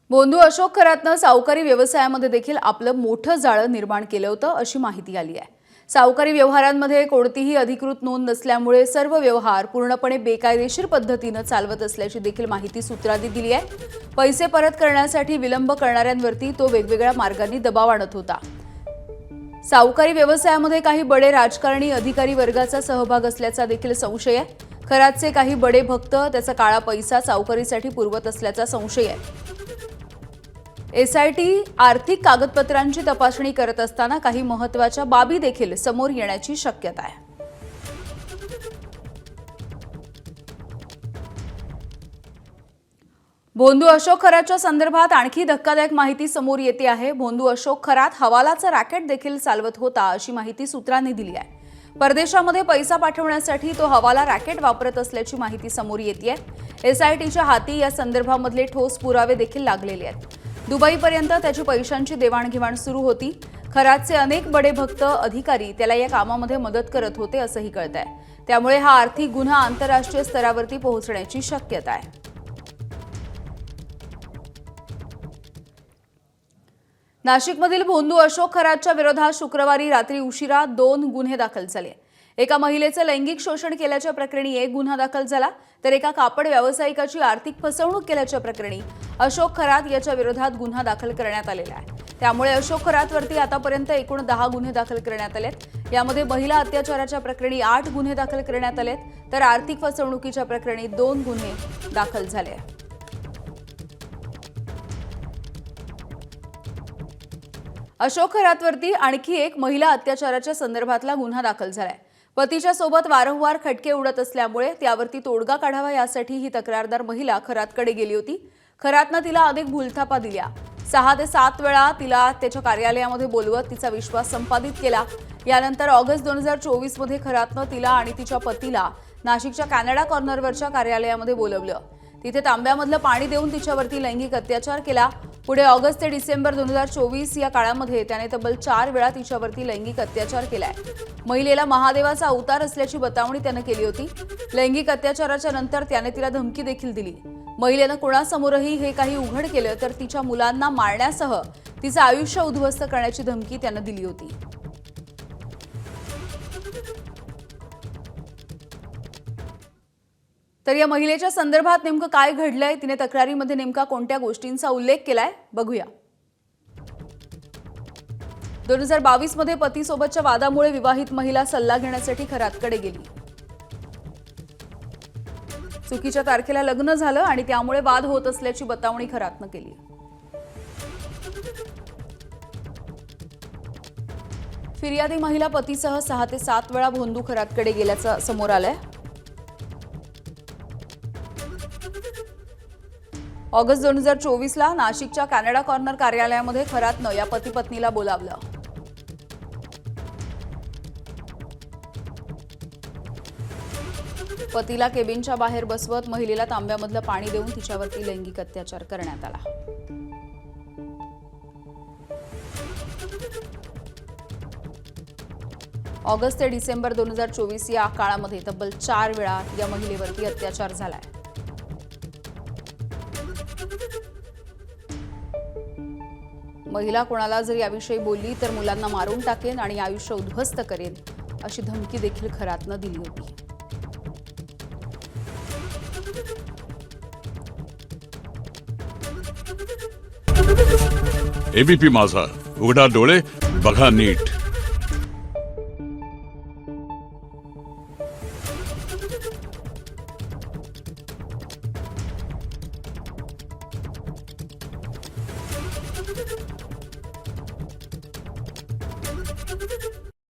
बोंधू अशोक खरातनं सावकारी व्यवसायामध्ये देखील आपलं मोठं जाळं निर्माण केलं होतं अशी माहिती आली आहे। सावकारी व्यवहारांमध्ये कोणतीही अधिकृत नोंद नसल्यामुळे सर्व व्यवहार पूर्णपणे बेकायदेशीर पद्धतीने चालवत असल्याची देखील माहिती सूत्रांनी दिली आहे। पैसे परत करण्यासाठी विलंब करणाऱ्यांवरती तो वेगवेगळ्या मार्गांनी दबाव आणत होता। सावकारी व्यवसायामध्ये काही बडे राजकारणी अधिकारी वर्गाचा सहभाग असल्याचा देखील संशय आहे। खरातचे काही बडे भक्त त्याचा काळा पैसा सावकारीसाठी पुरवत असल्याचा संशय आहे। एसआयटी आर्थिक कागदपत्रांची तपासणी करत असताना काही महत्त्वाच्या बाबी देखील समोर येण्याची शक्यता आहे। बोंधू अशोक खरातच्या संदर्भात आणखी धक्कादायक माहिती समोर येते आहे। बोंधू अशोक खरात हवालाचा रॅकेट देखील चालवत होता अशी माहिती सूत्रांनी दिली आहे। परदेशामध्ये पैसा पाठवण्यासाठी तो हवाला रॅकेट वापरत असल्याची माहिती समोर येते आहे। एसआयटीच्या हाती या संदर्भामधले ठोस पुरावे देखील लागलेले आहेत। दुबईपर्यंत त्याची पैशांची देवाणघेवाण सुरू होती। खरातचे अनेक बडे भक्त अधिकारी त्याला या कामामध्ये मदत करत होते असंही कळतंय। त्यामुळे हा आर्थिक गुन्हा आंतरराष्ट्रीय स्तरावरती पोहोचण्याची शक्यता आहे। नाशिकमधील बोंधू अशोक खरातच्या विरोधात शुक्रवारी रात्री उशिरा 2 गुन्हे दाखल झाले। एका महिलेचं लैंगिक शोषण केल्याच्या प्रकरणी 1 गुन्हा दाखल झाला, तर एका कापड व्यावसायिकाची आर्थिक फसवणूक केल्याच्या प्रकरणी अशोक खरात याच्या विरोधात गुन्हा दाखल करण्यात आलेला आहे। त्यामुळे अशोक खरातवरती आतापर्यंत एकूण 10 गुन्हे दाखल करण्यात आलेत। यामध्ये महिला अत्याचाराच्या प्रकरणी 8 गुन्हे दाखल करण्यात आलेत, तर आर्थिक फसवणुकीच्या प्रकरणी 2 गुन्हे दाखल झाले आहेत। अशोक खरातवरती आणखी एक महिला अत्याचाराच्या संदर्भातला गुन्हा दाखल झालाय। पतीच्या सोबत वारंवार खटके उडत असल्यामुळे त्यावरती तोडगा काढावा यासाठी ही तक्रारदार महिला खरातकडे गेली होती। खरातनं तिला अनेक भूलथापा दिल्या। 6 ते 7 वेळा तिला त्याच्या कार्यालयामध्ये बोलवत तिचा विश्वास संपादित केला। यानंतर ऑगस्ट 2024 मध्ये खरातनं तिला आणि तिच्या पतीला नाशिकच्या कॅनडा कॉर्नरवरच्या कार्यालयामध्ये बोलवलं। तिथे तांब्यामधलं पाणी देऊन तिच्यावरती लैंगिक अत्याचार केला। पुढे ऑगस्ट ते डिसेंबर 2024 या काळामध्ये त्याने तब्बल 4 वेळा तिच्यावरती लैंगिक अत्याचार केलाय। महिलेला महादेवाचा अवतार असल्याची बतावणी त्याने केली होती। लैंगिक अत्याचाराच्या नंतर त्याने तिला धमकी देखील दिली। महिलेनं कोणासमोरही हे काही उघड केलं तर तिच्या मुलांना मारण्यासह तिचं आयुष्य उद्ध्वस्त करण्याची धमकी त्याने दिली होती। तर या महिलेच्या संदर्भात नेमकं काय घडलंय, तिने तक्रारीमध्ये नेमका कोणत्या गोष्टींचा उल्लेख केलाय बघूया। 2022 मध्ये पतीसोबतच्या वादामुळे विवाहित महिला सल्ला घेण्यासाठी खरातकडे गेली। चुकीच्या तारखेला लग्न झालं आणि त्यामुळे वाद होत असल्याची बतावणी खरातनं केली। फिर्यादी महिला पतीसह 6 ते 7 वेळा बोंधू खरातकडे गेल्याचं समोर आलंय। ऑगस्ट 2024 ला नाशिकच्या कॅनडा कॉर्नर कार्यालयामध्ये खरातनं या पती पत्नीला बोलावलं। पतीला केबिनच्या बाहेर बसवत महिलेला तांब्यामधलं पाणी देऊन तिच्यावरती लैंगिक अत्याचार करण्यात आला। ऑगस्ट ते डिसेंबर 2024 या काळामध्ये तब्बल 4 वेळा या महिलेवरती अत्याचार झालाय। महिला कोणाला जर याविषयी बोलली तर मुलांना मारून टाकेन आणि आयुष्य उद्ध्वस्त करेन अशी धमकी देखील खरातनं दिली होती। एबीपी माझा, उघडा डोळे बघा नीट।